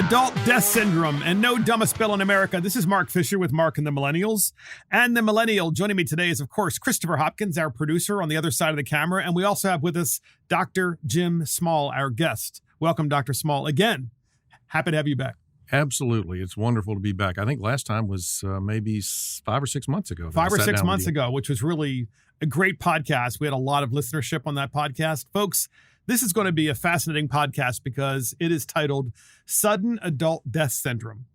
Adult death syndrome and no dumbest bill in America. This is Mark Fisher with Mark and the Millennials. And the Millennial joining me today is, of course, Christopher Hopkins, our producer on the other side of the camera. And we also have with us Dr. Jim Small, our guest. Welcome, Dr. Small. Again, happy to have you back. Absolutely. It's wonderful to be back. I think last time was maybe 5 or 6 months ago. 5 or 6 months ago, which was really a great podcast. We had a lot of listenership on that podcast. Folks, this is going to be a fascinating podcast because it is titled Sudden Adult Death Syndrome.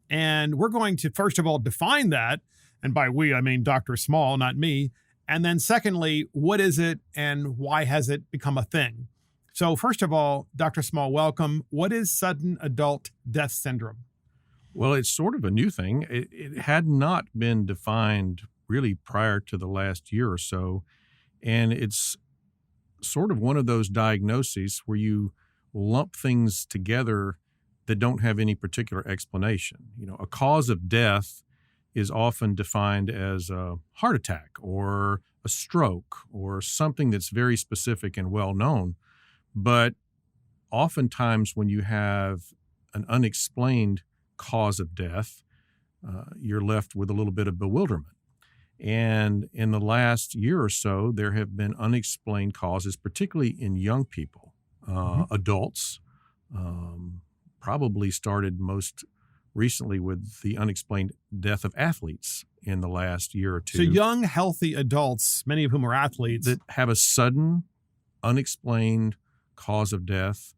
And we're going to, first of all, define that. And by we, I mean Dr. Small, not me. And then secondly, what is it and why has it become a thing? So first of all, Dr. Small, welcome. What is sudden adult death syndrome? Well, it's sort of a new thing. It had not been defined really prior to the last year or so. And it's sort of one of those diagnoses where you lump things together that don't have any particular explanation. You know, a cause of death is often defined as a heart attack or a stroke or something that's very specific and well known. But oftentimes when you have an unexplained cause of death, you're left with a little bit of bewilderment. And in the last year or so, there have been unexplained causes, particularly in young people, adults, probably started most recently with the unexplained death of athletes in the last year or two. So young, healthy adults, many of whom are athletes, that have a sudden, unexplained cause of death.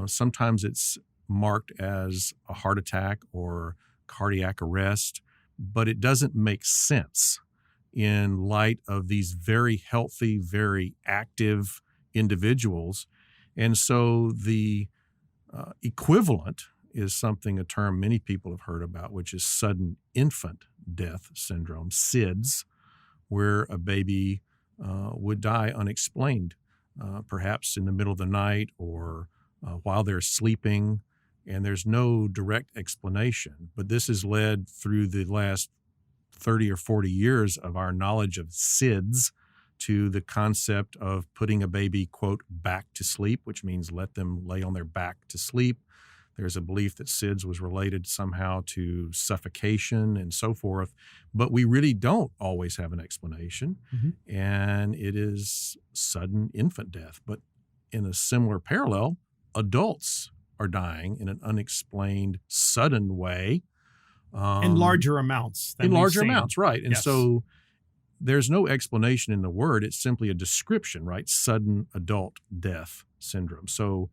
Sometimes it's marked as a heart attack or cardiac arrest, but it doesn't make sense in light of these very healthy, very active individuals. And so the equivalent is a term many people have heard about, which is sudden infant death syndrome, SIDS, where a baby would die unexplained, perhaps in the middle of the night or while they're sleeping, and there's no direct explanation. But this has led through the last 30 or 40 years of our knowledge of SIDS to the concept of putting a baby, quote, back to sleep, which means let them lay on their back to sleep. There's a belief that SIDS was related somehow to suffocation and so forth, but we really don't always have an explanation, and it is sudden infant death. But in a similar parallel, adults are dying in an unexplained, sudden way. In larger amounts. In larger amounts, right. And so there's no explanation in the word. It's simply a description, right? Sudden adult death syndrome. So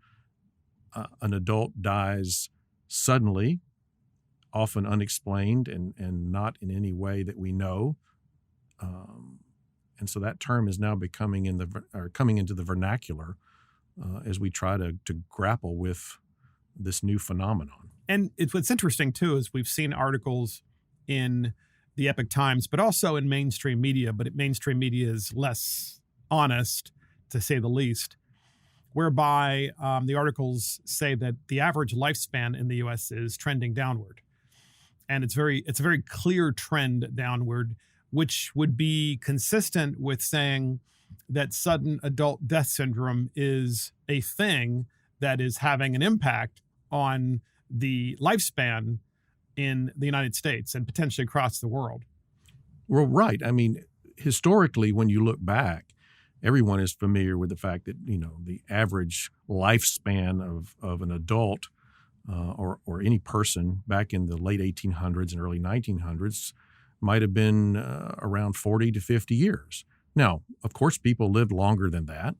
an adult dies suddenly, often unexplained and not in any way that we know. And so that term is now coming into the vernacular as we try to grapple with this new phenomenon. And what's interesting, too, is we've seen articles in the Epoch Times, but also in mainstream media, but mainstream media is less honest, to say the least, whereby the articles say that the average lifespan in the U.S. is trending downward. And it's a very clear trend downward, which would be consistent with saying that sudden adult death syndrome is a thing that is having an impact on the lifespan in the United States and potentially across the world. Well, right. I mean, historically, when you look back, everyone is familiar with the fact that, you know, the average lifespan of an adult or any person back in the late 1800s and early 1900s might have been around 40 to 50 years. Now, of course, people lived longer than that,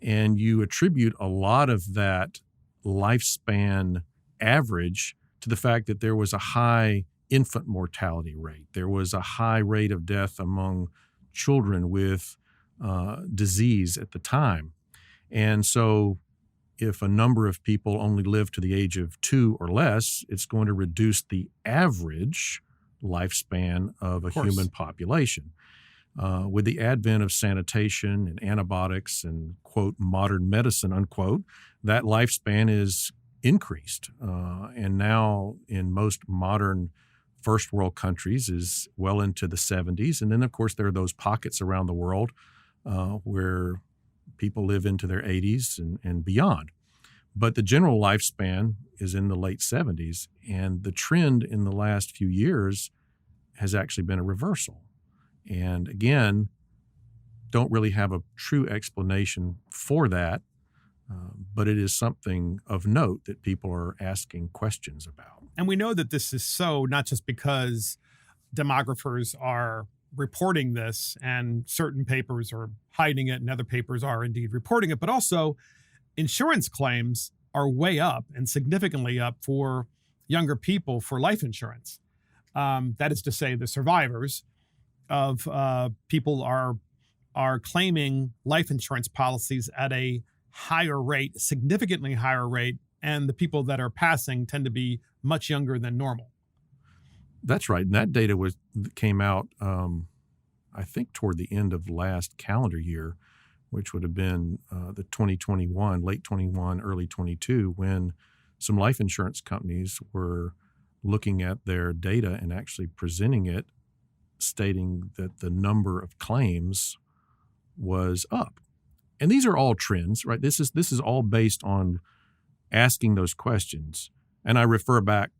and you attribute a lot of that lifespan average to the fact that there was a high infant mortality rate. There was a high rate of death among children with disease at the time. And so if a number of people only live to the age of 2 or less, it's going to reduce the average lifespan of a human population. With the advent of sanitation and antibiotics and, quote, modern medicine, unquote, that lifespan is increased. And now in most modern first world countries is well into the 70s. And then, of course, there are those pockets around the world where people live into their 80s and beyond. But the general lifespan is in the late 70s, and the trend in the last few years has actually been a reversal. And again, don't really have a true explanation for that, but it is something of note that people are asking questions about. And we know that this is so not just because demographers are reporting this and certain papers are hiding it and other papers are indeed reporting it, but also insurance claims are way up and significantly up for younger people for life insurance. That is to say, the survivors of people are claiming life insurance policies at a higher rate, significantly higher rate, and the people that are passing tend to be much younger than normal. That's right. And that data came out, I think, toward the end of last calendar year, which would have been the 2021, late 21, early 22, when some life insurance companies were looking at their data and actually presenting it, stating that the number of claims was up. And these are all trends, right? This is all based on asking those questions. And I refer back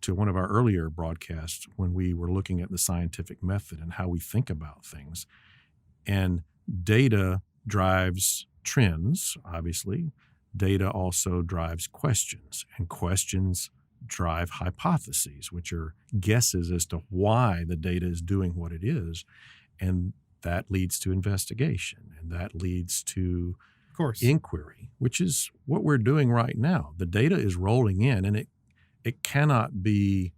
to one of our earlier broadcasts when we were looking at the scientific method and how we think about things. And data drives trends, obviously. Data also drives questions, and questions drive hypotheses, which are guesses as to why the data is doing what it is. And that leads to investigation, and that leads to inquiry, which is what we're doing right now. The data is rolling in, and it cannot be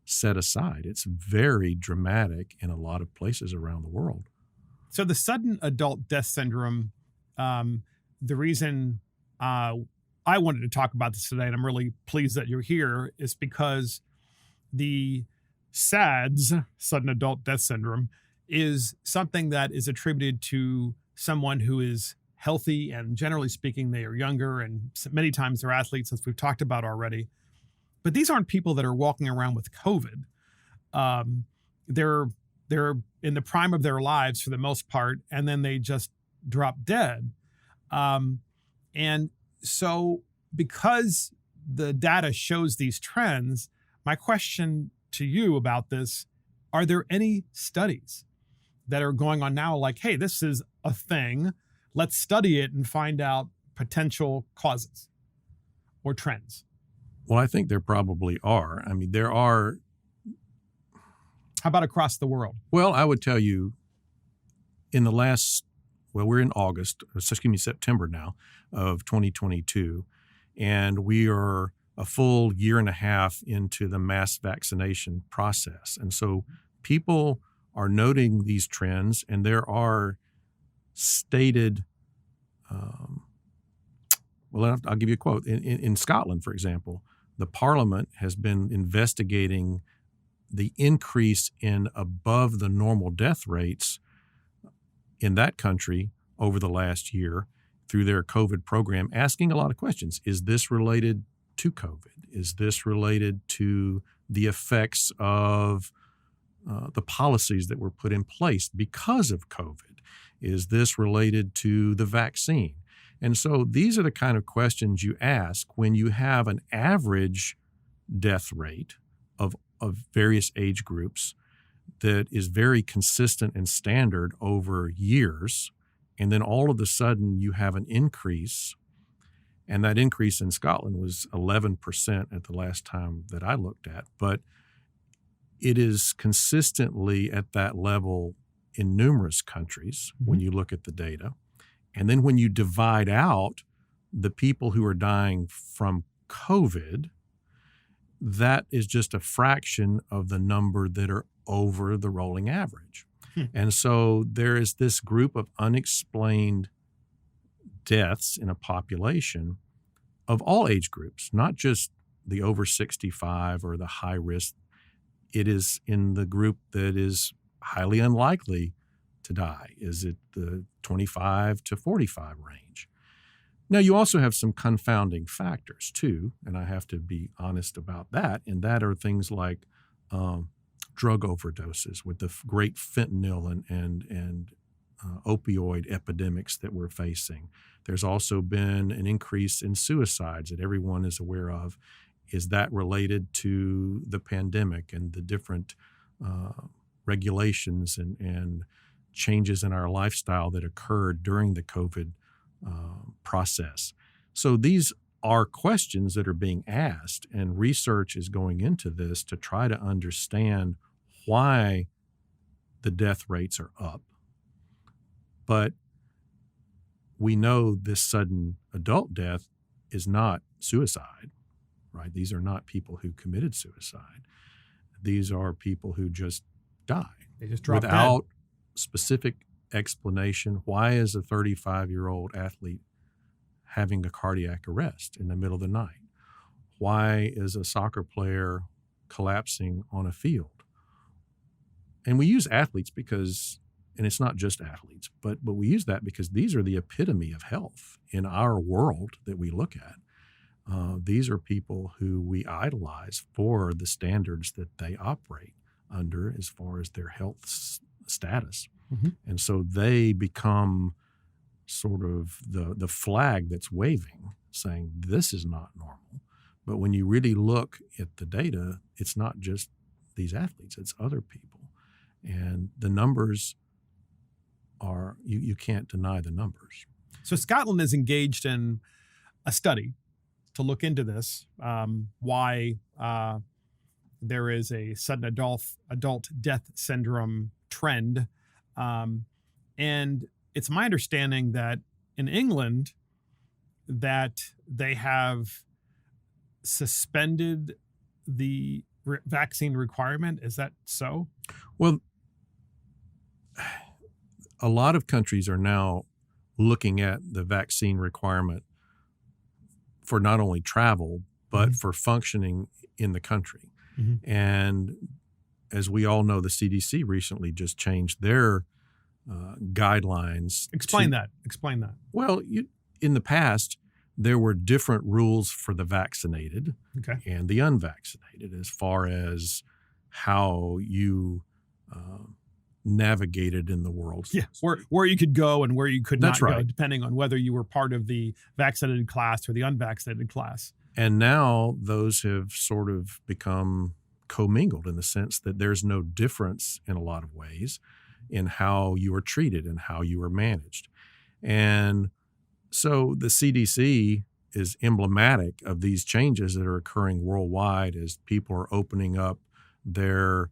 set aside. It's very dramatic in a lot of places around the world. So the sudden adult death syndrome, the reason I wanted to talk about this today, and I'm really pleased that you're here, is because the SADS, sudden adult death syndrome, is something that is attributed to someone who is healthy, and generally speaking, they are younger, and many times they're athletes, as we've talked about already. But these aren't people that are walking around with COVID. They're in the prime of their lives for the most part, and then they just drop dead. And so because the data shows these trends, my question to you about this, are there any studies that are going on now like, hey, this is a thing, let's study it and find out potential causes or trends? Well, I think there probably are. I mean, there are. How about across the world? Well, I would tell you we're in September now of 2022, and we are a full year and a half into the mass vaccination process. And so people are noting these trends, and there are stated, I'll give you a quote. In Scotland, for example, the Parliament has been investigating the increase in above the normal death rates in that country over the last year through their COVID program, asking a lot of questions. Is this related to COVID? Is this related to the effects of the policies that were put in place because of COVID? Is this related to the vaccine? And so these are the kind of questions you ask when you have an average death rate of various age groups that is very consistent and standard over years. And then all of a sudden you have an increase. And that increase in Scotland was 11% at the last time that I looked at. But it is consistently at that level in numerous countries when you look at the data. And then when you divide out the people who are dying from COVID, that is just a fraction of the number that are over the rolling average. And so there is this group of unexplained deaths in a population of all age groups, not just the over 65 or the high risk. It is in the group that is highly unlikely to die. Is it the 25 to 45 range? Now, you also have some confounding factors, too, and I have to be honest about that, and that are things like drug overdoses with the great fentanyl and opioid epidemics that we're facing. There's also been an increase in suicides that everyone is aware of. Is that related to the pandemic and the different regulations and changes in our lifestyle that occurred during the COVID process? So these are questions that are being asked, and research is going into this to try to understand why the death rates are up. But we know this sudden adult death is not suicide, right? These are not people who committed suicide. These are people who just die. They just drop without specific explanation. Why is a 35-year-old athlete having a cardiac arrest in the middle of the night? Why is a soccer player collapsing on a field? And we use athletes because, and it's not just athletes, but we use that because these are the epitome of health in our world that we look at. These are people who we idolize for the standards that they operate under as far as their health status. Mm-hmm. And so they become sort of the flag that's waving, saying this is not normal. But when you really look at the data, it's not just these athletes, it's other people. And the numbers are, you can't deny the numbers. So Scotland is engaged in a study to look into this, why there is a sudden adult death syndrome trend. And it's my understanding that in England that they have suspended the vaccine requirement. Is that so? Well, a lot of countries are now looking at the vaccine requirement for not only travel, but Mm-hmm. for functioning in the country. Mm-hmm. And as we all know, the CDC recently just changed their guidelines. Explain that. Well, in the past, there were different rules for the vaccinated Okay. and the unvaccinated as far as how you navigated in the world. Yeah, where you could go and where you could not That's right. go, depending on whether you were part of the vaccinated class or the unvaccinated class. And now those have sort of become commingled in the sense that there's no difference in a lot of ways in how you are treated and how you are managed. And so the CDC is emblematic of these changes that are occurring worldwide as people are opening up their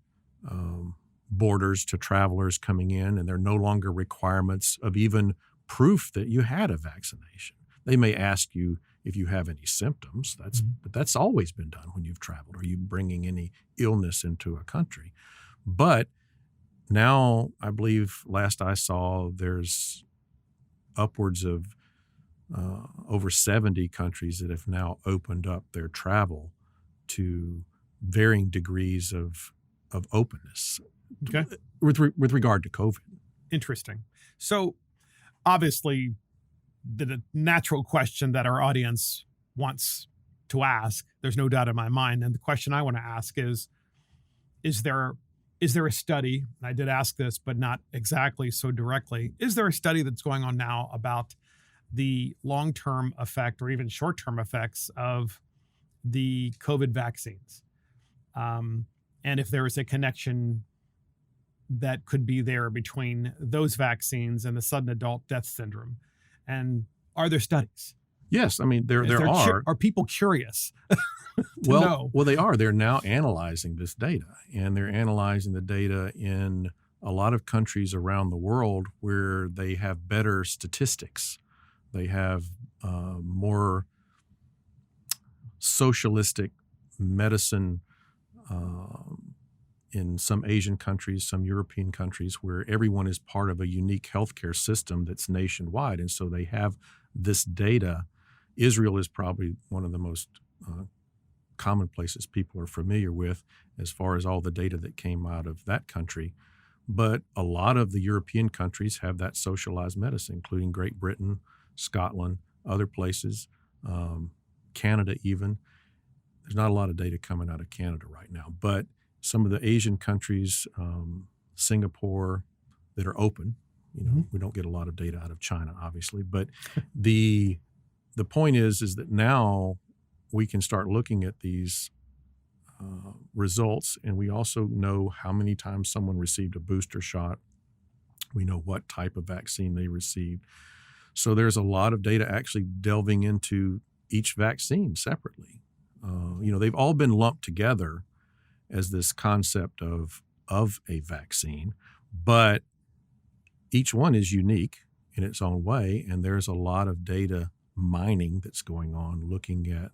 borders to travelers coming in, and there are no longer requirements of even proof that you had a vaccination. They may ask you if you have any symptoms. But that's always been done when you've traveled. Are you bringing any illness into a country? But now, I believe last I saw, there's upwards of over 70 countries that have now opened up their travel to varying degrees of openness. Okay. With regard to COVID. Interesting. So obviously the natural question that our audience wants to ask, there's no doubt in my mind, and the question I want to ask is there a study, and I did ask this, but not exactly so directly, is there a study that's going on now about the long-term effect or even short-term effects of the COVID vaccines? And if there is a connection that could be there between those vaccines and the sudden adult death syndrome. And are there studies? Yes, I mean there are. Are people curious to know? Well, they are. They're now analyzing this data, and they're analyzing the data in a lot of countries around the world where they have better statistics. They have more socialistic medicine in some Asian countries, some European countries, where everyone is part of a unique healthcare system that's nationwide. And so they have this data. Israel is probably one of the most common places people are familiar with as far as all the data that came out of that country. But a lot of the European countries have that socialized medicine, including Great Britain, Scotland, other places, Canada even. There's not a lot of data coming out of Canada right now, but some of the Asian countries, Singapore, that are open, We don't get a lot of data out of China, obviously, but the point is that now we can start looking at these results, and we also know how many times someone received a booster shot. We know what type of vaccine they received. So there's a lot of data actually delving into each vaccine separately. They've all been lumped together as this concept of a vaccine, but each one is unique in its own way, and there's a lot of data mining that's going on, looking at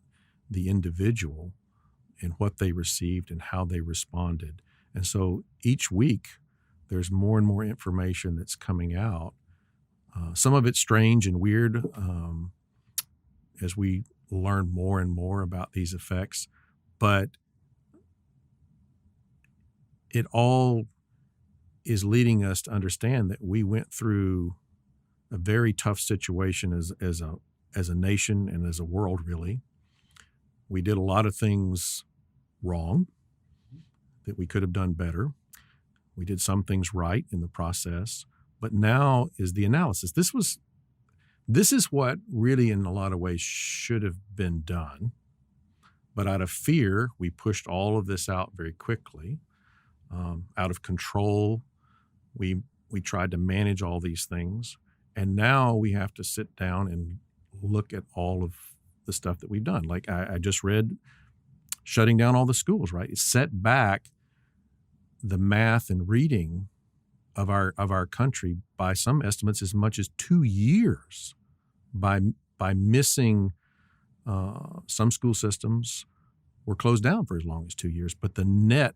the individual and what they received and how they responded. And so each week, there's more and more information that's coming out. Some of it's strange and weird as we learn more and more about these effects, but it all is leading us to understand that we went through a very tough situation as a nation and as a world, really. We did a lot of things wrong that we could have done better. We did some things right in the process, but now is the analysis. This is what really in a lot of ways should have been done, but out of fear, we pushed all of this out very quickly, out of control. We tried to manage all these things, and now we have to sit down and look at all of the stuff that we've done. Like I just read, shutting down all the schools, right? It set back the math and reading of our country by some estimates as much as 2 years by missing some school systems were closed down for as long as 2 years. But the net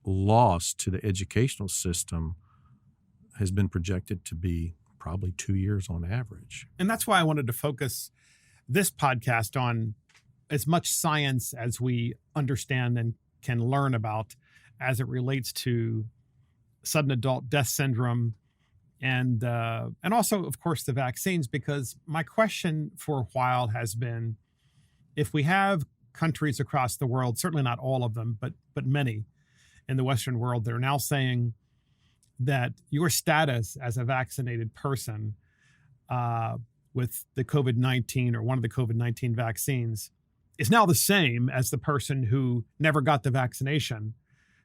loss to the educational system has been projected to be probably 2 years on average. And that's why I wanted to focus this podcast on as much science as we understand and can learn about as it relates to sudden adult death syndrome and also, of course, the vaccines, because my question for a while has been, if we have countries across the world, certainly not all of them, but many in the Western world, they're now saying that your status as a vaccinated person with the COVID-19 or one of the COVID-19 vaccines is now the same as the person who never got the vaccination,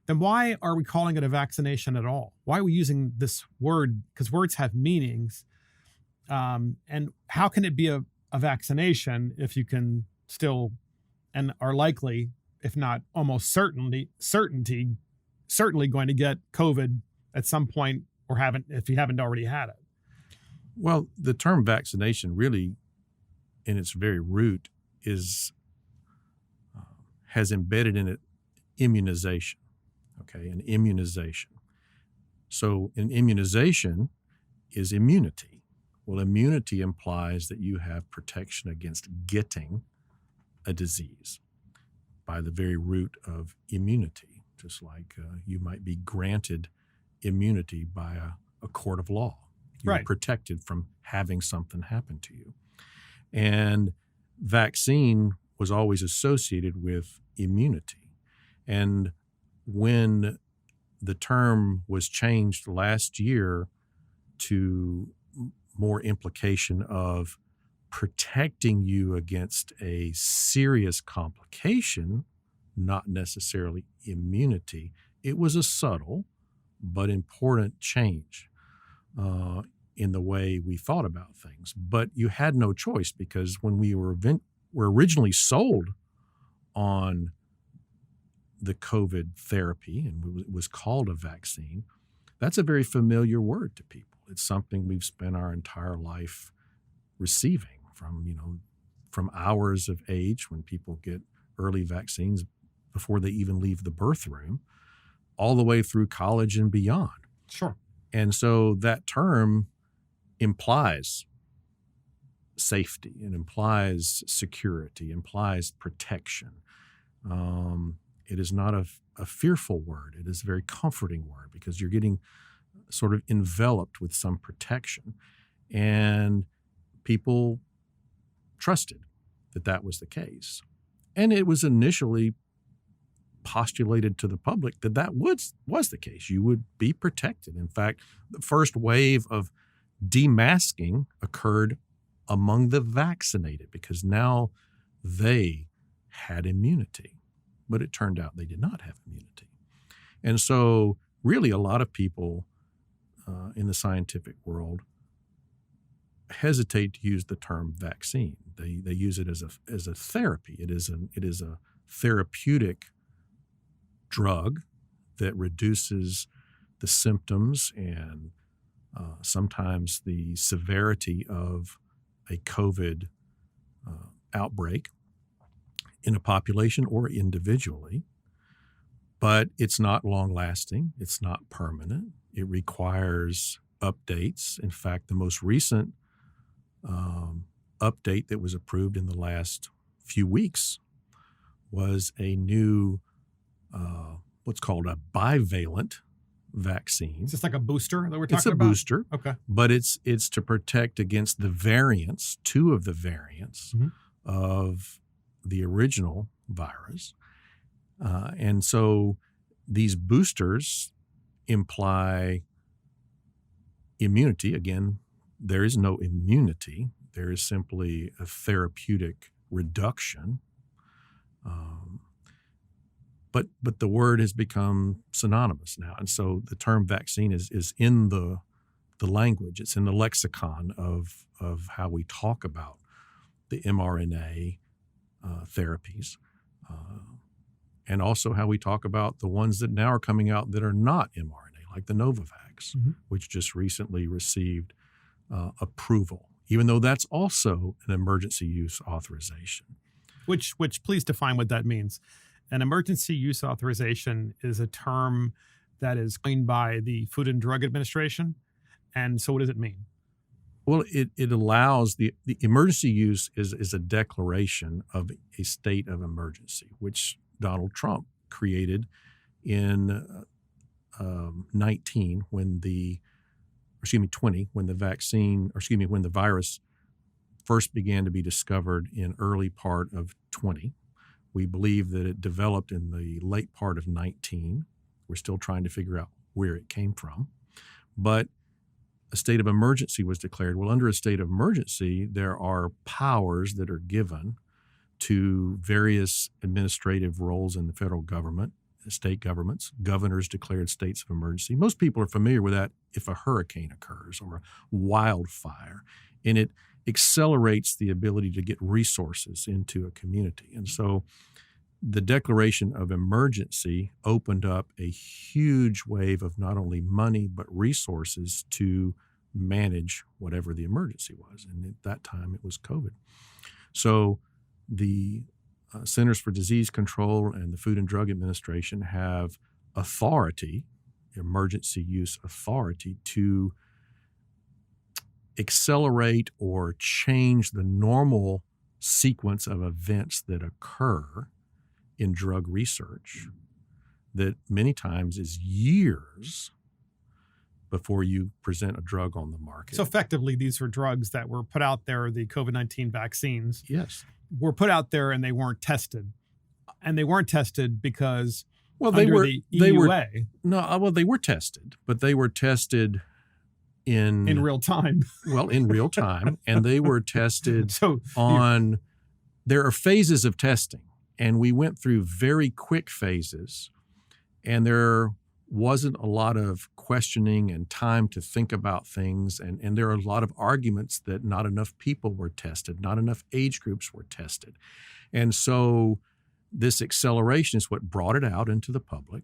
then why are we calling it a vaccination at all? Why are we using this word? Because words have meanings. And how can it be a vaccination if you can still and are likely, if not almost certainly going to get COVID at some point or if you haven't already had it? Well, the term vaccination really, in its very root, has embedded in it immunization. Okay, an immunization. So an immunization is immunity. Well, immunity implies that you have protection against getting a disease by the very root of immunity, just like you might be granted immunity by a court of law. You're protected from having something happen to you. And vaccine was always associated with immunity. And when the term was changed last year to more implication of protecting you against a serious complication, not necessarily immunity, it was a subtle but important change in the way we thought about things. But you had no choice, because when we were originally sold on the COVID therapy, and it was called a vaccine, that's a very familiar word to people. It's something we've spent our entire life receiving from hours of age when people get early vaccines before they even leave the birth room, all the way through college and beyond. Sure. And so that term implies safety, it implies security, implies protection. It is not a fearful word. It is a very comforting word, because you're getting sort of enveloped with some protection. And people trusted that was the case. And it was initially postulated to the public that was the case. You would be protected. In fact, the first wave of demasking occurred among the vaccinated because now they had immunity, but it turned out they did not have immunity. And so really a lot of people in the scientific world hesitate to use the term vaccine. They use it as a therapy. It is a therapeutic drug that reduces the symptoms and sometimes the severity of a COVID outbreak in a population or individually. But it's not long-lasting. It's not permanent. It requires updates. In fact, the most recent update that was approved in the last few weeks was a new what's called a bivalent vaccine. Is this like a booster that we're talking about? It's a booster, okay, but it's to protect against the variants, two of the variants of the original virus. And so these boosters imply immunity. Again, there is no immunity. There is simply a therapeutic reduction. But the word has become synonymous now. And so the term vaccine is in the language. It's in the lexicon of how we talk about the mRNA therapies. And also how we talk about the ones that now are coming out that are not mRNA, like the Novavax, which just recently received approval, even though that's also an emergency use authorization. Which please define what that means. An emergency use authorization is a term that is coined by the Food and Drug Administration. And so what does it mean? Well, it allows the emergency use is a declaration of a state of emergency, which Donald Trump created in 20 when the virus first began to be discovered in early part of 20. We believe that it developed in the late part of 19. We're still trying to figure out where it came from. But a state of emergency was declared. Well, under a state of emergency, there are powers that are given to various administrative roles in the federal government, state governments. Governors declared states of emergency. Most people are familiar with that if a hurricane occurs or a wildfire, and it accelerates the ability to get resources into a community. And so the declaration of emergency opened up a huge wave of not only money but resources to manage whatever the emergency was. And at that time, it was COVID. So the Centers for Disease Control and the Food and Drug Administration have authority, emergency use authority, to accelerate or change the normal sequence of events that occur in drug research that many times is years before you present a drug on the market. So effectively, these are drugs that were put out there, the COVID-19 vaccines. Yes. Were put out there and they weren't tested. And they weren't tested because they were tested, but they were tested in real time. Well, in real time, and they were tested there are phases of testing, and we went through very quick phases, and there wasn't a lot of questioning and time to think about things, and there are a lot of arguments that not enough people were tested, not enough age groups were tested. And so this acceleration is what brought it out into the public.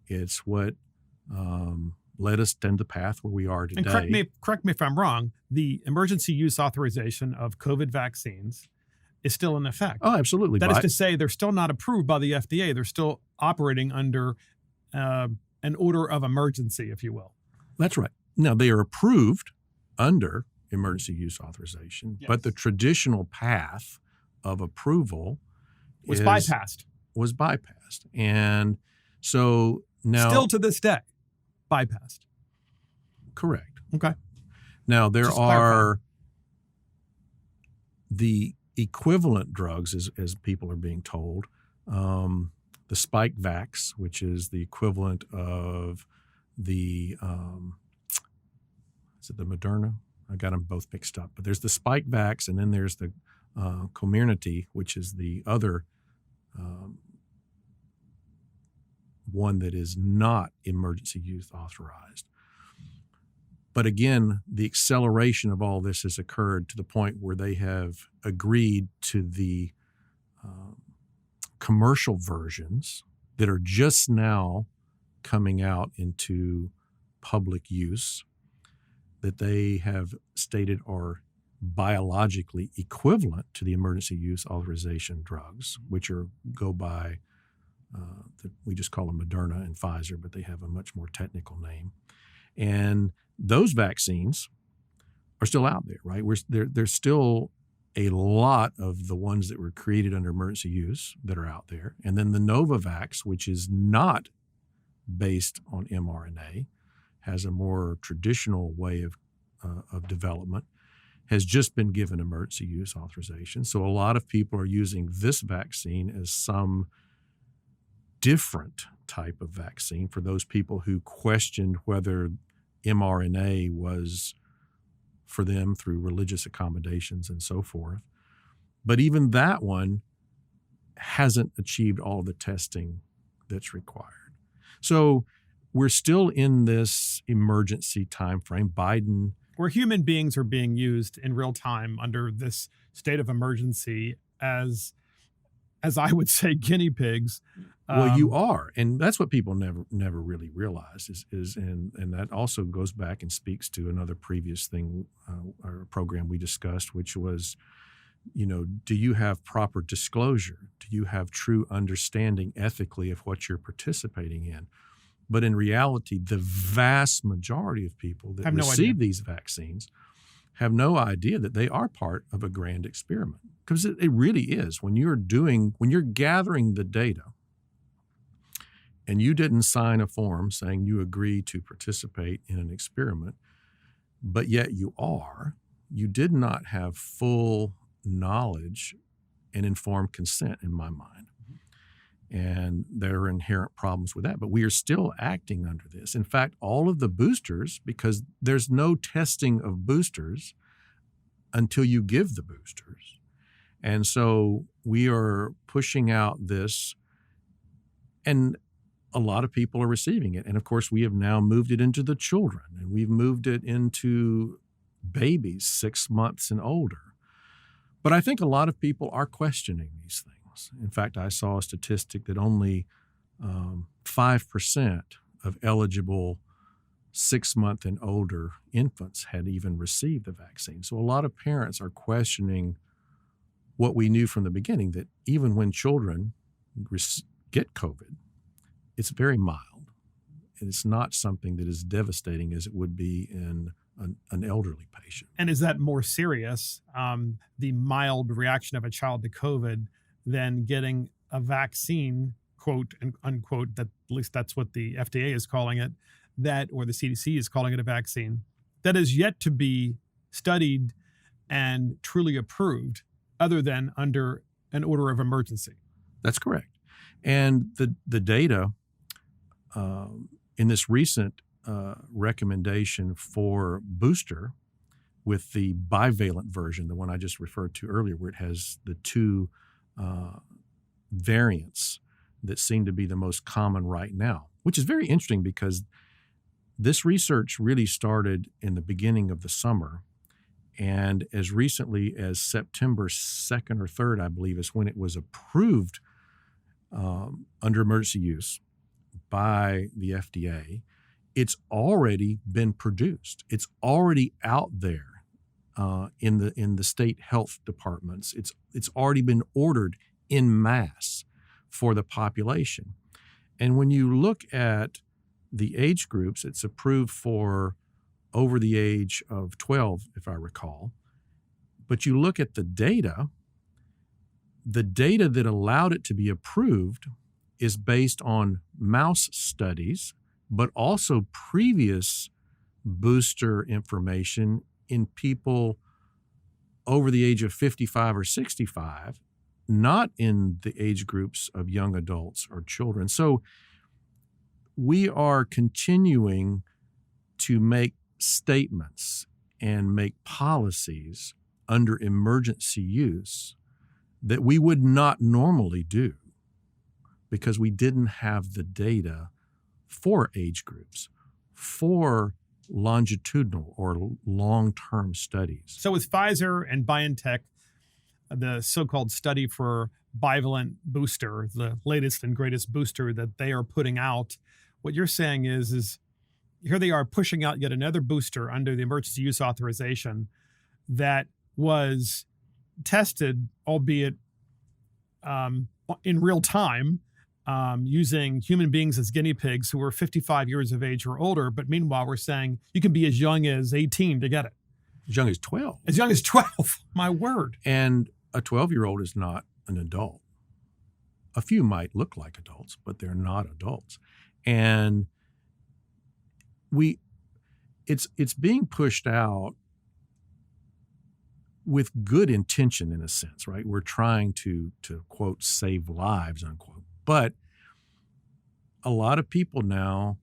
It's what led us down the path where we are today. And correct me if I'm wrong, the emergency use authorization of COVID vaccines is still in effect. Oh, absolutely. That is to say, they're still not approved by the FDA. They're still operating under an order of emergency, if you will. That's right. Now, they are approved under emergency use authorization, yes, but the traditional path of approval was bypassed. And so now... Still to this day, bypassed. Correct. Okay. Now, there Just are the equivalent drugs, as people are being told, the Spike Vax, which is the equivalent of the is it the Moderna? I got them both mixed up. But there's the Spikevax, and then there's the Comirnaty, which is the other one that is not emergency use authorized. But again, the acceleration of all this has occurred to the point where they have agreed to the commercial versions that are just now coming out into public use, that they have stated are biologically equivalent to the emergency use authorization drugs, which go by, we just call them Moderna and Pfizer, but they have a much more technical name. And those vaccines are still out there, right? There's still a lot of the ones that were created under emergency use that are out there. And then the Novavax, which is not based on mRNA, has a more traditional way of development, has just been given emergency use authorization. So a lot of people are using this vaccine as some different type of vaccine for those people who questioned whether mRNA was for them through religious accommodations and so forth. But even that one hasn't achieved all of the testing that's required. So we're still in this emergency time frame. Biden, where human beings are being used in real time under this state of emergency as I would say, guinea pigs. Well, you are, and that's what people never really realize is and that also goes back and speaks to another previous thing, or program we discussed, which was, do you have proper disclosure? Do you have true understanding ethically of what you're participating in? But in reality, the vast majority of people that receive these vaccines have no idea that they are part of a grand experiment, because it really is. When you're gathering the data, and you didn't sign a form saying you agree to participate in an experiment, but yet you did not have full knowledge and informed consent in my mind. And there are inherent problems with that, but we are still acting under this. In fact, all of the boosters, because there's no testing of boosters until you give the boosters. And so we are pushing out this, and a lot of people are receiving it. And of course, we have now moved it into the children, and we've moved it into babies 6 months and older. But I think a lot of people are questioning these things. In fact, I saw a statistic that only 5% of eligible 6-month and older infants had even received the vaccine. So a lot of parents are questioning what we knew from the beginning, that even when children get COVID, it's very mild. And it's not something that is devastating as it would be in an elderly patient. And is that more serious, the mild reaction of a child to COVID, than getting a vaccine, quote and unquote, that at least that's what the FDA is calling it, or the CDC is calling it a vaccine, that is yet to be studied and truly approved, other than under an order of emergency? That's correct. And the data in this recent recommendation for booster with the bivalent version, the one I just referred to earlier, where it has the two variants that seem to be the most common right now, which is very interesting because this research really started in the beginning of the summer. And as recently as September 2nd or 3rd, I believe, is when it was approved under emergency use by the FDA. It's already been produced. It's already out there in the state health departments. It's already been ordered en masse for the population. And when you look at the age groups, it's approved for over the age of 12, if I recall. But you look at the data that allowed it to be approved is based on mouse studies, but also previous booster information in people over the age of 55 or 65, not in the age groups of young adults or children. So we are continuing to make statements and make policies under emergency use that we would not normally do because we didn't have the data for age groups, for longitudinal or long-term studies. So with Pfizer and BioNTech, the so-called study for bivalent booster, the latest and greatest booster that they are putting out, what you're saying is here they are pushing out yet another booster under the emergency use authorization that was tested, albeit in real time, using human beings as guinea pigs who were 55 years of age or older. But meanwhile, we're saying you can be as young as 18 to get it. As young as 12. As young as 12. My word. And a 12-year-old is not an adult. A few might look like adults, but they're not adults. And it's being pushed out with good intention in a sense, right? We're trying to quote, save lives, unquote. But a lot of people now,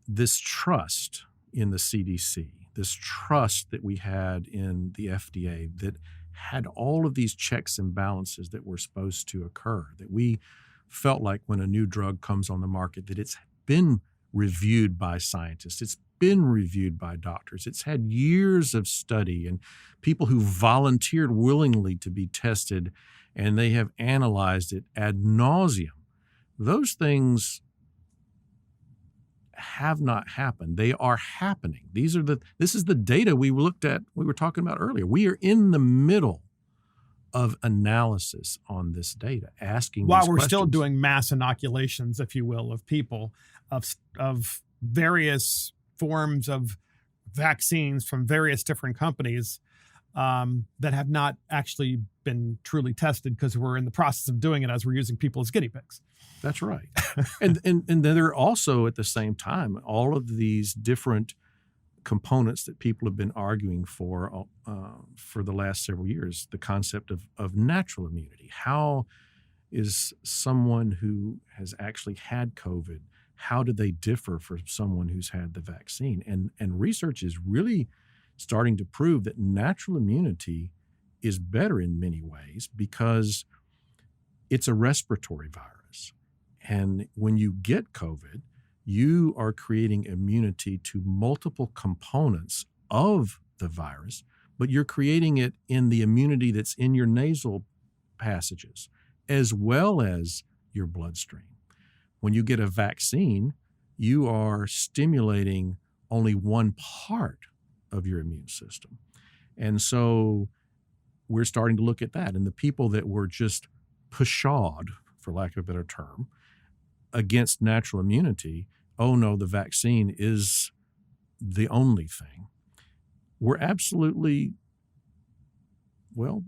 this trust in the CDC, this trust that we had in the FDA that had all of these checks and balances that were supposed to occur, that we felt like when a new drug comes on the market, that it's been reviewed by scientists, it's been reviewed by doctors, it's had years of study and people who volunteered willingly to be tested, and they have analyzed it ad nauseum. Those things have not happened. They are happening. This is the data we looked at, we were talking about earlier. We are in the middle of analysis on this data, asking while these we're questions. still doing mass inoculations, if you will, of people, of various forms of vaccines from various different companies that have not actually been truly tested because we're in the process of doing it as we're using people as guinea pigs. That's right. and then there are also at the same time all of these different components that people have been arguing for the last several years. The concept of natural immunity. How is someone who has actually had COVID, how do they differ from someone who's had the vaccine? And research is really starting to prove that natural immunity is better in many ways because it's a respiratory virus. And when you get COVID, you are creating immunity to multiple components of the virus, but you're creating it in the immunity that's in your nasal passages as well as your bloodstream. When you get a vaccine, you are stimulating only one part of your immune system. And so we're starting to look at that. And the people that were just pshawed, for lack of a better term, against natural immunity, oh no, the vaccine is the only thing, were absolutely, well,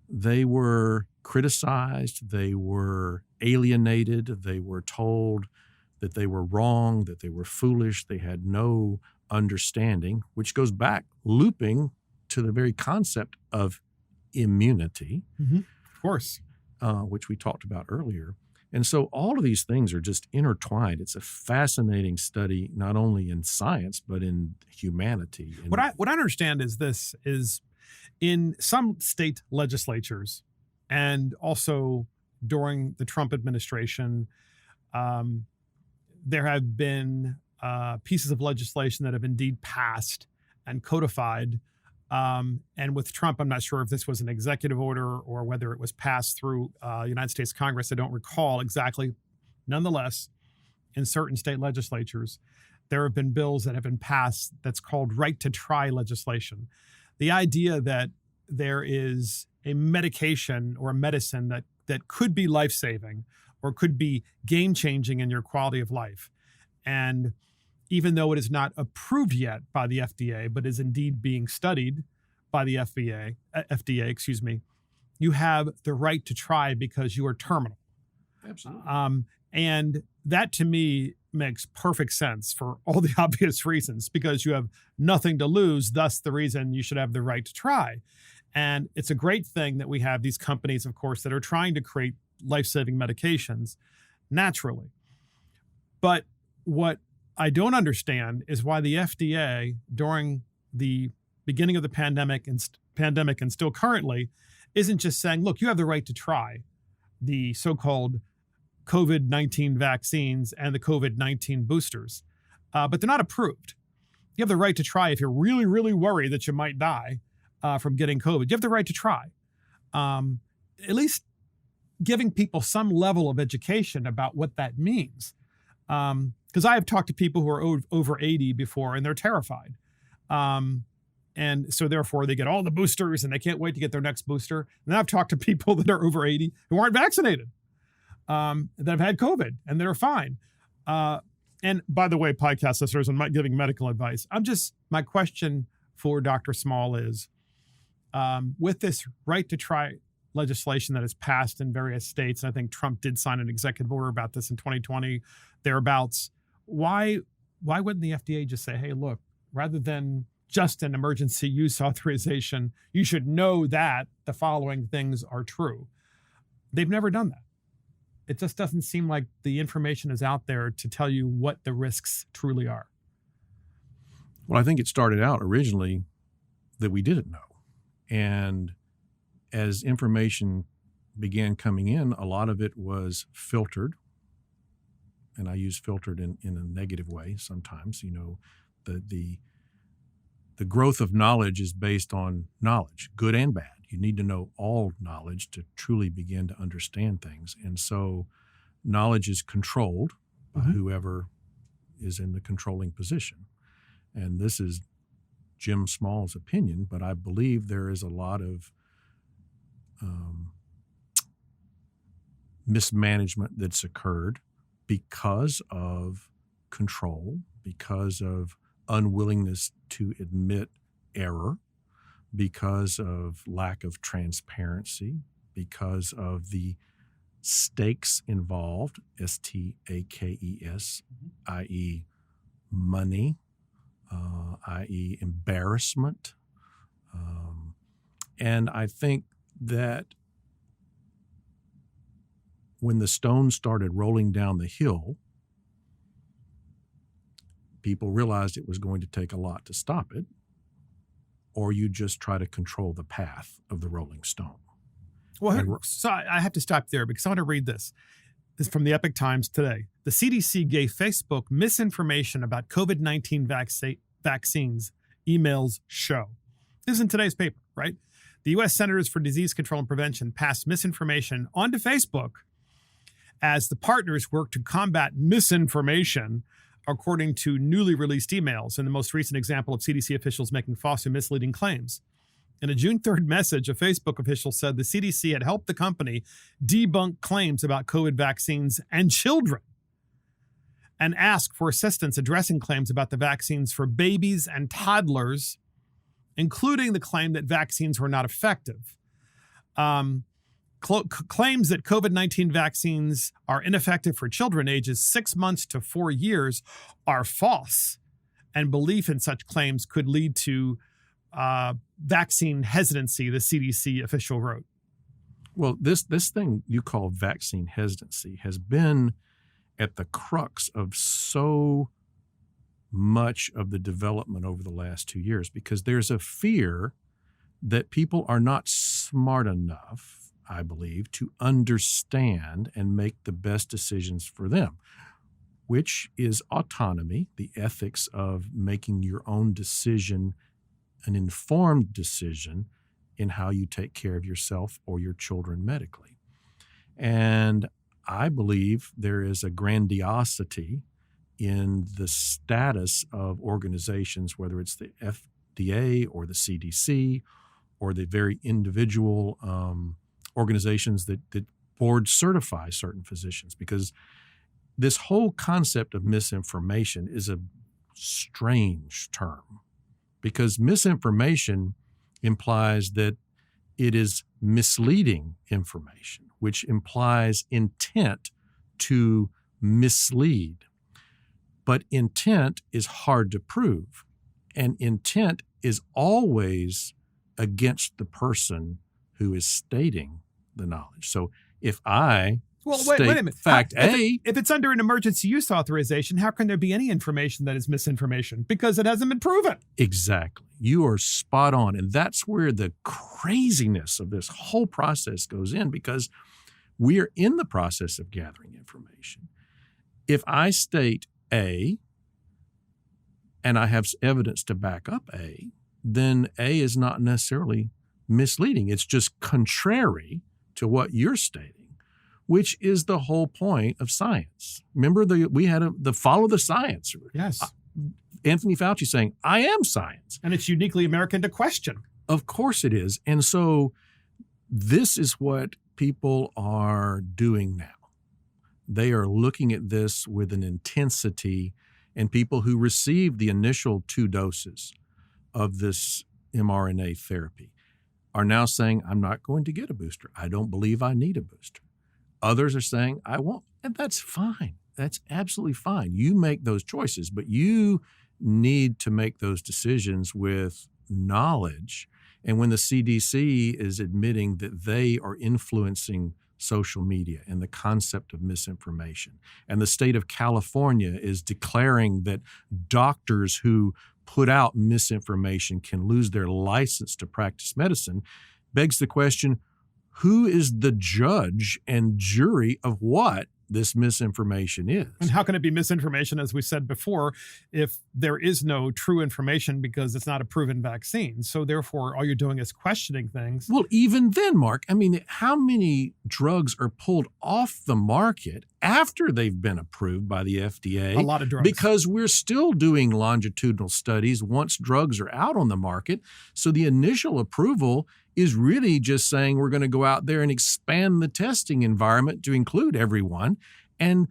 they were criticized, they were alienated, they were told that they were wrong, that they were foolish, they had no understanding, which goes back, looping to the very concept of immunity. Mm-hmm. Of course. Which we talked about earlier. And so all of these things are just intertwined. It's a fascinating study, not only in science, but in humanity. What I understand is this is in some state legislatures and also during the Trump administration, there have been pieces of legislation that have indeed passed and codified. And with Trump, I'm not sure if this was an executive order or whether it was passed through United States Congress. I don't recall exactly. Nonetheless, in certain state legislatures, there have been bills that have been passed that's called right to try legislation. The idea that there is a medication or a medicine that could be life-saving or could be game-changing in your quality of life. And even though it is not approved yet by the FDA, but is indeed being studied by the FDA, you have the right to try because you are terminal. Absolutely. And that to me makes perfect sense for all the obvious reasons, because you have nothing to lose, thus the reason you should have the right to try. And it's a great thing that we have these companies, of course, that are trying to create life-saving medications naturally. But what I don't understand is why the FDA, during the beginning of the pandemic and still currently, isn't just saying, look, you have the right to try the so-called COVID-19 vaccines and the COVID-19 boosters, but they're not approved. You have the right to try if you're really, really worried that you might die from getting COVID. You have the right to try. At least giving people some level of education about what that means. Because I have talked to people who are over 80 before, and they're terrified. And so therefore they get all the boosters and they can't wait to get their next booster. And then I've talked to people that are over 80 who aren't vaccinated, that have had COVID and that are fine. And by the way, podcast listeners, I'm not giving medical advice. My question for Dr. Small is, with this right to try legislation that has passed in various states, and I think Trump did sign an executive order about this in 2020, thereabouts, why wouldn't the FDA just say, hey, look, rather than just an emergency use authorization, you should know that the following things are true? They've never done that. It just doesn't seem like the information is out there to tell you what the risks truly are. Well, I think it started out originally that we didn't know. And as information began coming in, a lot of it was filtered. And I use filtered in a negative way sometimes. You know, the growth of knowledge is based on knowledge, good and bad. You need to know all knowledge to truly begin to understand things. And so knowledge is controlled by whoever is in the controlling position. And this is Jim Small's opinion, but I believe there is a lot of mismanagement that's occurred because of control, because of unwillingness to admit error, because of lack of transparency, because of the stakes involved, stakes, i.e. money, i.e. embarrassment. And I think that when the stone started rolling down the hill, people realized it was going to take a lot to stop it, or you just try to control the path of the rolling stone. Well, so I have to stop there because I want to read this. This is from the Epoch Times today. The CDC gave Facebook misinformation about COVID-19 vaccines, emails show. This is in today's paper, right? The U.S. Centers for Disease Control and Prevention passed misinformation onto Facebook as the partners work to combat misinformation, according to newly released emails, and the most recent example of CDC officials making false and misleading claims. In a June 3rd message, a Facebook official said the CDC had helped the company debunk claims about COVID vaccines and children and asked for assistance addressing claims about the vaccines for babies and toddlers, including the claim that vaccines were not effective. Claims that COVID-19 vaccines are ineffective for children ages 6 months to 4 years are false, and belief in such claims could lead to vaccine hesitancy, the CDC official wrote. Well, this thing you call vaccine hesitancy has been at the crux of so much of the development over the last 2 years, because there's a fear that people are not smart enough, I believe, to understand and make the best decisions for them, which is autonomy, the ethics of making your own decision, an informed decision in how you take care of yourself or your children medically. And I believe there is a grandiosity in the status of organizations, whether it's the FDA or the CDC or the very individual organizations that board certify certain physicians, because this whole concept of misinformation is a strange term, because misinformation implies that it is misleading information, which implies intent to mislead. But intent is hard to prove, and intent is always against the person who is stating the knowledge. So if I Well, state wait a minute. fact A. If it's under an emergency use authorization, how can there be any information that is misinformation? Because it hasn't been proven. Exactly. You are spot on. And that's where the craziness of this whole process goes in, because we are in the process of gathering information. If I state A and I have evidence to back up A, then A is not necessarily misleading. It's just contrary to what you're stating, which is the whole point of science. Remember, we had the follow the science. Yes. Anthony Fauci saying, I am science. And it's uniquely American to question. Of course it is. And so this is what people are doing now. They are looking at this with an intensity, and people who received the initial 2 doses of this mRNA therapy are now saying, I'm not going to get a booster. I don't believe I need a booster. Others are saying, I won't. And that's fine. That's absolutely fine. You make those choices, but you need to make those decisions with knowledge. And when the CDC is admitting that they are influencing social media and the concept of misinformation, and the state of California is declaring that doctors who put out misinformation can lose their license to practice medicine, begs the question, who is the judge and jury of what this misinformation is? And how can it be misinformation, as we said before, if there is no true information because it's not a proven vaccine? So therefore, all you're doing is questioning things. Well, even then, Mark, I mean, how many drugs are pulled off the market after they've been approved by the FDA? A lot of drugs. Because we're still doing longitudinal studies once drugs are out on the market. So the initial approval is really just saying we're going to go out there and expand the testing environment to include everyone. And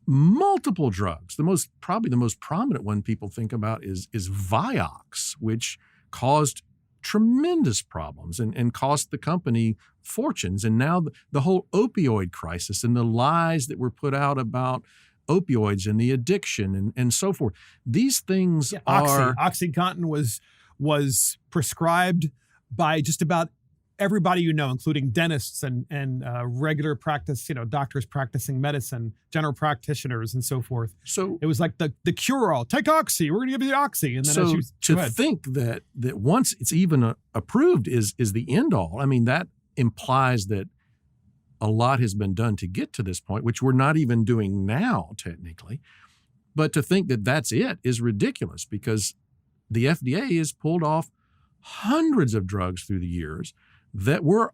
multiple drugs, probably the most prominent one people think about is Vioxx, which caused tremendous problems and cost the company fortunes. And now the whole opioid crisis and the lies that were put out about opioids and the addiction and so forth. These things are... OxyContin was prescribed by just about everybody you know, including dentists and regular practice, doctors practicing medicine, general practitioners, and so forth. So it was like the cure-all. Take Oxy. We're going to give you the Oxy. And then so to think that once it's even approved is the end all. I mean, that implies that a lot has been done to get to this point, which we're not even doing now, technically. But to think that that's it is ridiculous, because the FDA has pulled off hundreds of drugs through the years that were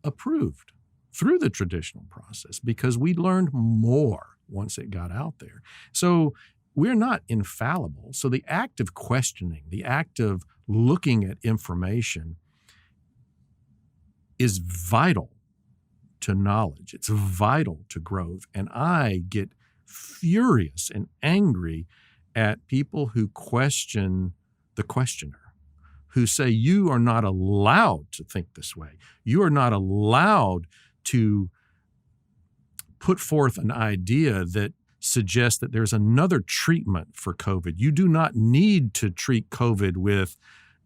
approved through the traditional process because we learned more once it got out there. So we're not infallible. So the act of questioning, the act of looking at information is vital to knowledge. It's vital to growth. And I get furious and angry at people who question the questioner, who say you are not allowed to think this way. You are not allowed to put forth an idea that suggests that there's another treatment for COVID. You do not need to treat COVID with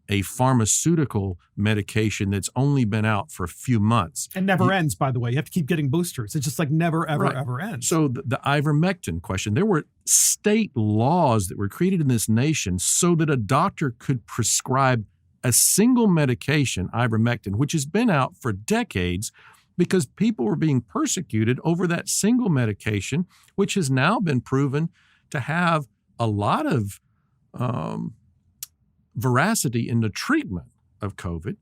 a pharmaceutical medication that's only been out for a few months. And never ends, by the way. You have to keep getting boosters. It's just like never, ever, ever ends. So the ivermectin question, there were state laws that were created in this nation so that a doctor could prescribe a single medication, ivermectin, which has been out for decades, because people were being persecuted over that single medication, which has now been proven to have a lot of veracity in the treatment of COVID.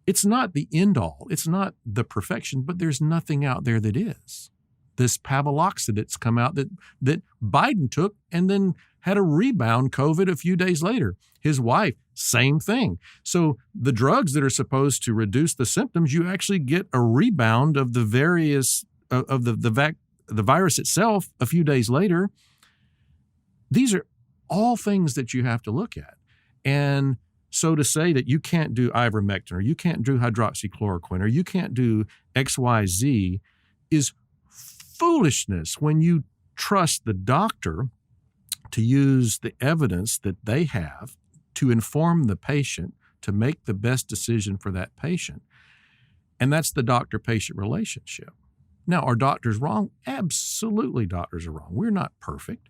It's not the end all. It's not the perfection, but there's nothing out there that is. This Pavloxid that's come out that Biden took and then had a rebound COVID a few days later. His wife, same thing. So the drugs that are supposed to reduce the symptoms, you actually get a rebound of the various of the virus itself a few days later. These are all things that you have to look at. And so to say that you can't do ivermectin or you can't do hydroxychloroquine or you can't do XYZ is foolishness when you trust the doctor to use the evidence that they have to inform the patient to make the best decision for that patient. And that's the doctor-patient relationship. Now, are doctors wrong? Absolutely, doctors are wrong. We're not perfect,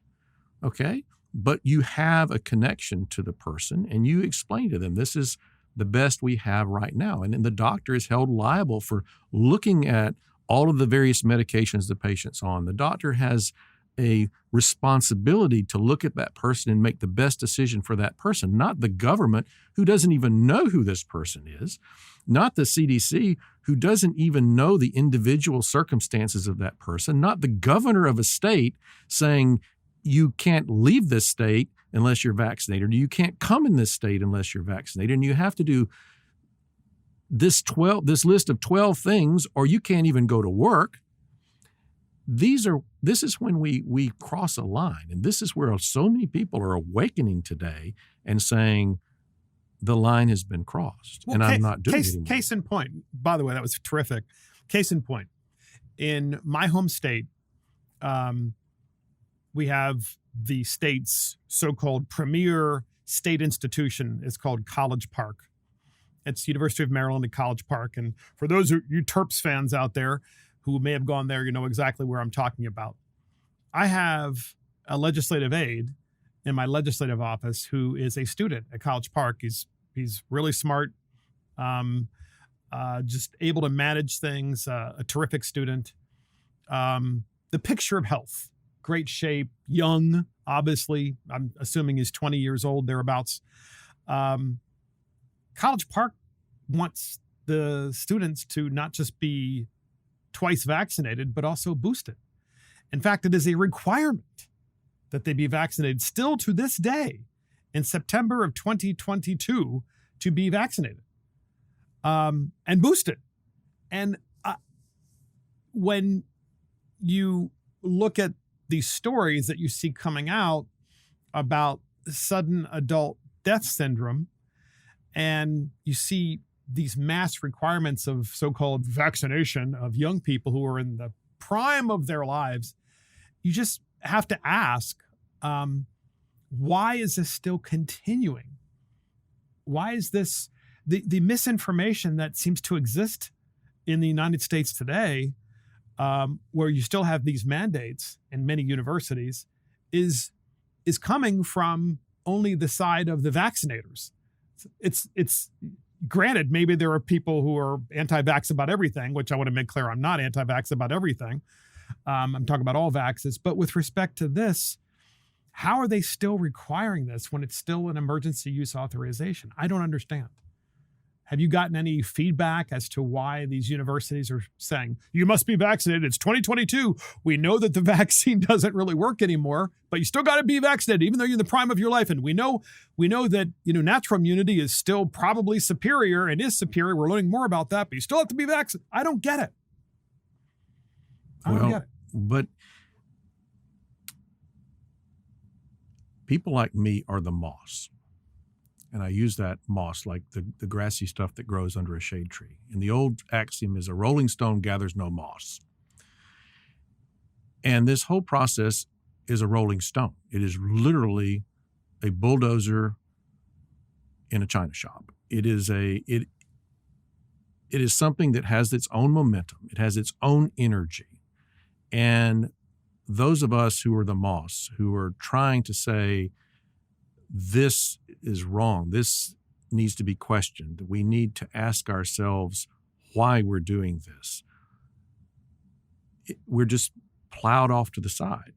okay? But you have a connection to the person, and you explain to them, this is the best we have right now. And then the doctor is held liable for looking at all of the various medications the patient's on. The doctor has a responsibility to look at that person and make the best decision for that person, not the government, who doesn't even know who this person is, not the CDC, who doesn't even know the individual circumstances of that person, not the governor of a state saying you can't leave this state unless you're vaccinated, or you can't come in this state unless you're vaccinated, and you have to do this list of 12 things, or you can't even go to work. This is when we cross a line, and this is where so many people are awakening today and saying the line has been crossed, and I'm not doing it anymore. Case in point, by the way, that was terrific. Case in point, in my home state, we have the state's so-called premier state institution is called College Park. It's University of Maryland at College Park. And for those of you Terps fans out there who may have gone there, you know exactly where I'm talking about. I have a legislative aide in my legislative office who is a student at College Park. He's really smart, just able to manage things, a terrific student. The picture of health. Great shape, young, obviously. I'm assuming he's 20 years old, thereabouts. College Park wants the students to not just be twice vaccinated, but also boosted. In fact, it is a requirement that they be vaccinated still to this day in September of 2022 to be vaccinated and boosted. And when you look at these stories that you see coming out about sudden adult death syndrome, and you see these mass requirements of so-called vaccination of young people who are in the prime of their lives, you just have to ask, why is this still continuing? Why is this the misinformation that seems to exist in the United States today, where you still have these mandates in many universities, is coming from only the side of the vaccinators. It's granted, maybe there are people who are anti-vax about everything, which I want to make clear, I'm not anti-vax about everything. I'm talking about all vaxes. But with respect to this, how are they still requiring this when it's still an emergency use authorization? I don't understand. Have you gotten any feedback as to why these universities are saying, you must be vaccinated? It's 2022. We know that the vaccine doesn't really work anymore, but you still got to be vaccinated, even though you're in the prime of your life. And we know that, natural immunity is still probably superior and is superior. We're learning more about that, but you still have to be vaccinated. I don't get it. I don't get it. But people like me are the moss. And I use that moss like the grassy stuff that grows under a shade tree. And the old axiom is a rolling stone gathers no moss. And this whole process is a rolling stone. It is literally a bulldozer in a china shop. It is something that has its own momentum. It has its own energy. And those of us who are the moss, who are trying to say, this is wrong, this needs to be questioned, we need to ask ourselves why we're doing this, we're just plowed off to the side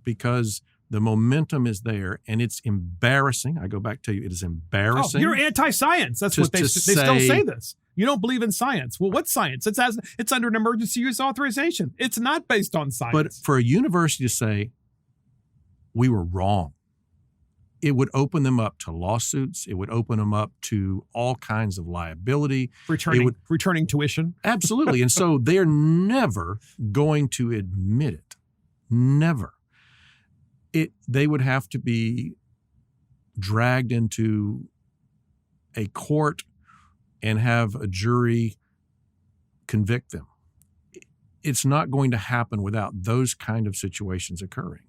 because the momentum is there, and it's embarrassing. I go back to you, it is embarrassing. Oh, you're anti-science. That's what they still say this. You don't believe in science. Well, what science? It's under an emergency use authorization. It's not based on science. But for a university to say, we were wrong, it would open them up to lawsuits. It would open them up to all kinds of liability. Returning tuition. Absolutely. And so they're never going to admit it. Never. They would have to be dragged into a court and have a jury convict them. It's not going to happen without those kind of situations occurring.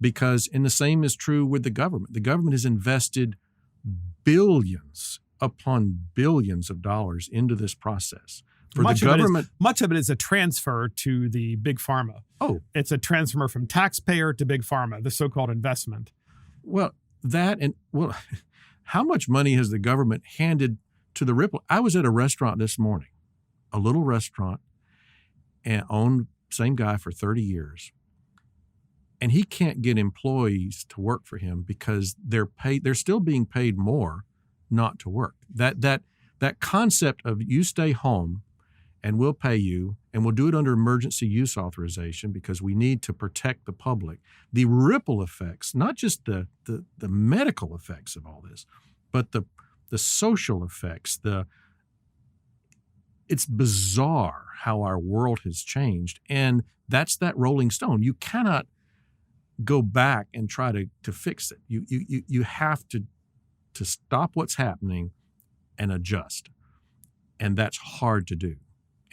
Because, and the same is true with the government. The government has invested billions upon billions of dollars into this process. For the government, much of it is a transfer to the big pharma. Oh, it's a transfer from taxpayer to big pharma, the so-called investment. Well, how much money has the government handed to the ripple? I was at a restaurant this morning, a little restaurant, and owned same guy for 30 years. And he can't get employees to work for him because they're still being paid more not to work. That concept of you stay home and we'll pay you, and we'll do it under emergency use authorization because we need to protect the public. The ripple effects, not just the medical effects of all this, but the social effects. It's bizarre how our world has changed, and that's that rolling stone. You cannot go back and try to fix it. You have to stop what's happening and adjust, and that's hard to do.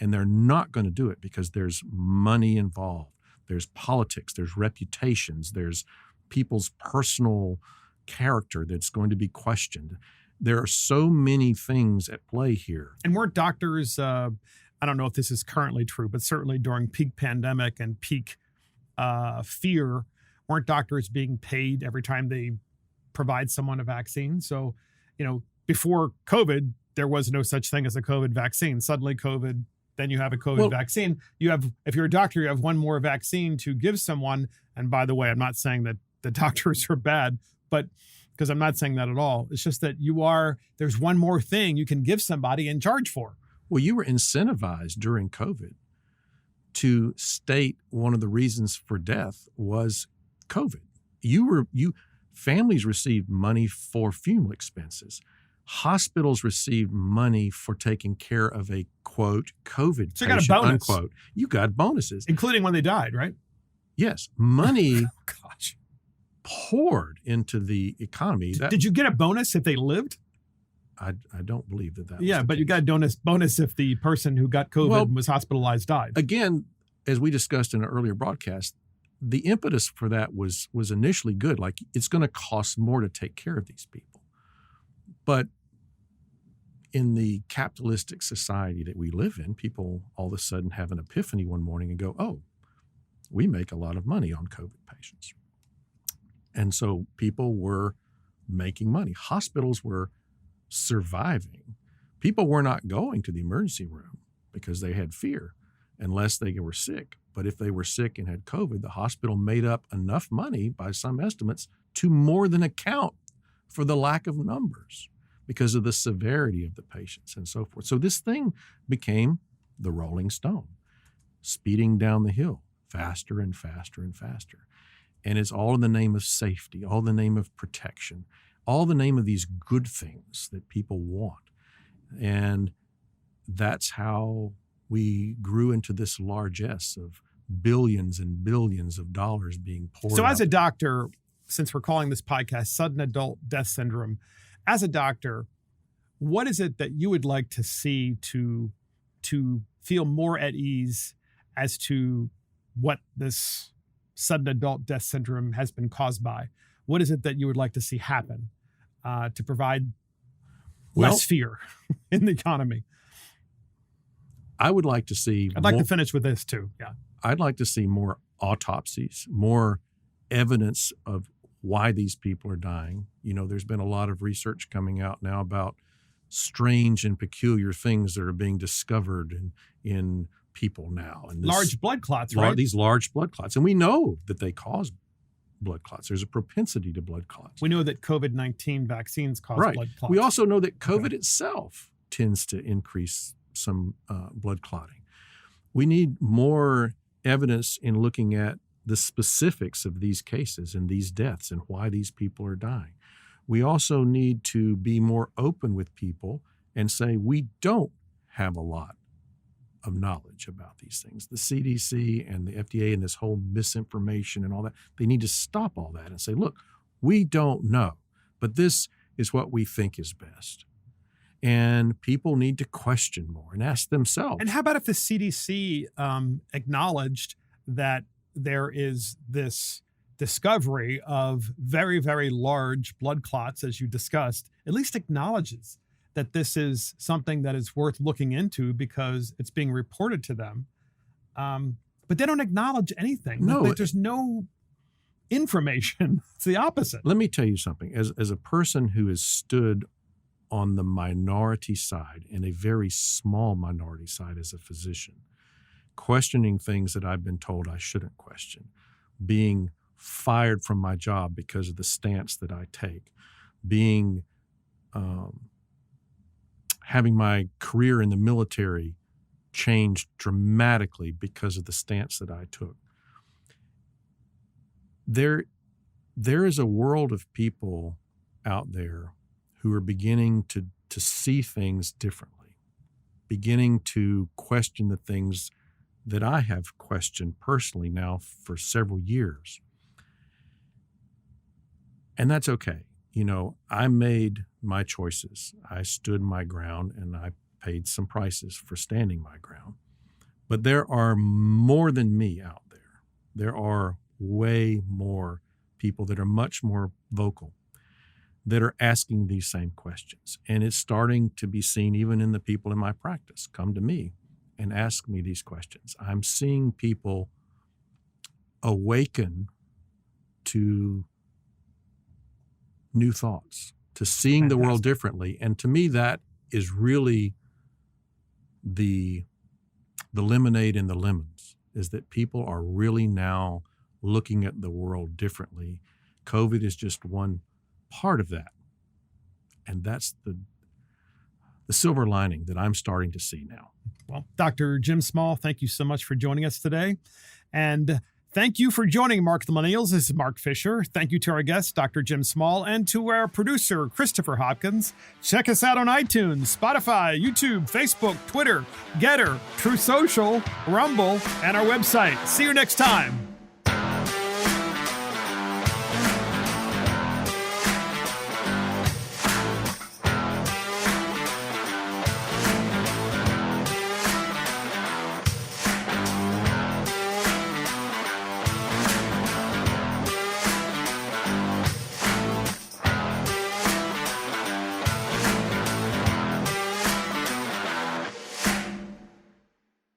And they're not going to do it because there's money involved. There's politics, there's reputations, there's people's personal character that's going to be questioned. There are so many things at play here. And weren't doctors, I don't know if this is currently true, but certainly during peak pandemic and peak fear, weren't doctors being paid every time they provide someone a vaccine? So, before COVID, there was no such thing as a COVID vaccine. Suddenly COVID, then you have a COVID vaccine. If you're a doctor, you have one more vaccine to give someone. And by the way, I'm not saying that the doctors are bad, but because I'm not saying that at all. It's just that there's one more thing you can give somebody and charge for. Well, you were incentivized during COVID to state one of the reasons for death was COVID. Families received money for funeral expenses. Hospitals received money for taking care of a, quote, COVID so you patient, got a bonus. Unquote. You got bonuses. Including when they died, right? Yes. Money poured into the economy. Did you get a bonus if they lived? I don't believe that was but case. You got a bonus if the person who got COVID and was hospitalized died. Again, as we discussed in an earlier broadcast, the impetus for that was initially good. Like, it's going to cost more to take care of these people. But in the capitalistic society that we live in, people all of a sudden have an epiphany one morning and go, oh, we make a lot of money on COVID patients. And so people were making money. Hospitals were surviving. People were not going to the emergency room because they had fear unless they were sick. But if they were sick and had COVID, the hospital made up enough money by some estimates to more than account for the lack of numbers because of the severity of the patients and so forth. So this thing became the rolling stone, speeding down the hill faster and faster and faster. And it's all in the name of safety, all in the name of protection, all in the name of these good things that people want. And that's how we grew into this largesse of billions and billions of dollars being poured So out. as a doctor, since we're calling this podcast Sudden Adult Death Syndrome, as a doctor, what is it that you would like to see to feel more at ease as to what this sudden adult death syndrome has been caused by? What is it that you would like to see happen to provide less fear in the economy? I would like to see... I'd like to finish with this too, yeah. I'd like to see more autopsies, more evidence of why these people are dying. There's been a lot of research coming out now about strange and peculiar things that are being discovered in people now. And large blood clots, right? These large blood clots. And we know that they cause blood clots. There's a propensity to blood clots. We know that COVID-19 vaccines cause blood clots. We also know that COVID itself tends to increase some blood clotting. We need more evidence in looking at the specifics of these cases and these deaths and why these people are dying. We also need to be more open with people and say we don't have a lot of knowledge about these things. The CDC and the FDA and this whole misinformation and all that, they need to stop all that and say, look, we don't know, but this is what we think is best. And people need to question more and ask themselves. And how about if the CDC acknowledged that there is this discovery of very, very large blood clots, as you discussed, at least acknowledges that this is something that is worth looking into because it's being reported to them. But they don't acknowledge anything. No, there's no information. It's the opposite. Let me tell you something. As a person who has stood on the minority side, and a very small minority side as a physician, questioning things that I've been told I shouldn't question, being fired from my job because of the stance that I take, being having my career in the military changed dramatically because of the stance that I took. There is a world of people out there who are beginning to see things differently, beginning to question the things that I have questioned personally now for several years. And that's okay. You know, I made my choices. I stood my ground, and I paid some prices for standing my ground. But there are more than me out there. There are way more people that are much more vocal, that are asking these same questions. And it's starting to be seen even in the people in my practice come to me and ask me these questions. I'm seeing people awaken to new thoughts, to seeing the world differently. And to me, that is really the lemonade and the lemons, is that people are really now looking at the world differently. COVID is just one part of that. And that's the silver lining that I'm starting to see now. Well, Dr. Jim Small, thank you so much for joining us today. And thank you for joining Mark the Millennials. This is Mark Fisher. Thank you to our guest, Dr. Jim Small, and to our producer, Christopher Hopkins. Check us out on iTunes, Spotify, YouTube, Facebook, Twitter, Getter, True Social, Rumble, and our website. See you next time.